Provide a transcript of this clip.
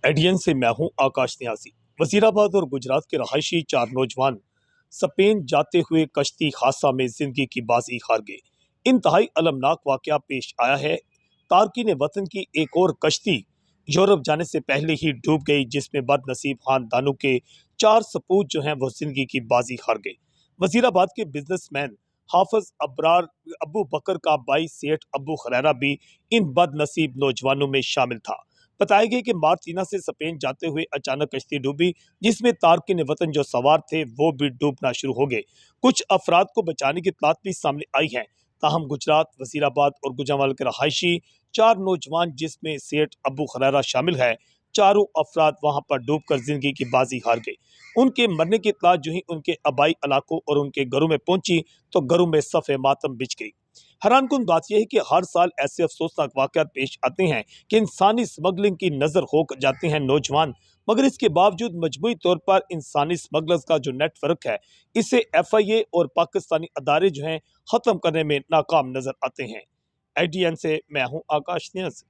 एडियन से मैं हूं आकाश न्याजी। वजीराबाद और गुजरात के रहायशी 4 नौजवान स्पेन जाते हुए कश्ती हादसा में जिंदगी की बाजी हार गए। इंतहाई अलमनाक वाकया पेश आया है। तारकीन वतन की एक और कश्ती यूरोप जाने से पहले ही डूब गई, जिसमें बदनसीब खानदानों के 4 सपूत जो हैं वो जिंदगी की बाजी हार गए। वजीराबाद के बिजनेसमैन हाफिज अबरार अबू बकर का भाई सेठ अबू खरैरा भी इन बदनसीब नौजवानों में शामिल था। बताया गया कि मार्टिना से स्पेन जाते हुए अचानक कश्ती डूबी, जिसमें तारकिन वतन जो सवार थे वो भी डूबना शुरू हो गए। कुछ अफराद को बचाने की इत्तलात भी सामने आई है। ताहम गुजरात, वजीराबाद और गुजरांवाला के रहायशी 4 नौजवान जिसमें सेठ अबू खरैरा शामिल है, चारों अफराद वहां पर डूबकर जिंदगी की बाजी हार गए। उनके मरने की इत्तलात जो ही उनके आबाई इलाकों और उनके घरों में पहुंची तो घरों में सफ़े मातम बिछ गई। हैरानकुन बात यह है कि हर साल ऐसे अफसोसनाक वाक़यात पेश आते हैं कि इंसानी स्मगलिंग की नज़र हो जाते हैं नौजवान, मगर इसके बावजूद मजमूई तौर पर इंसानी स्मगलर्स का जो नेटवर्क है, इसे FIA और पाकिस्तानी अदारे जो हैं ख़त्म करने में नाकाम नजर आते हैं। IDN से मैं हूँ आकाश न्याज़ी।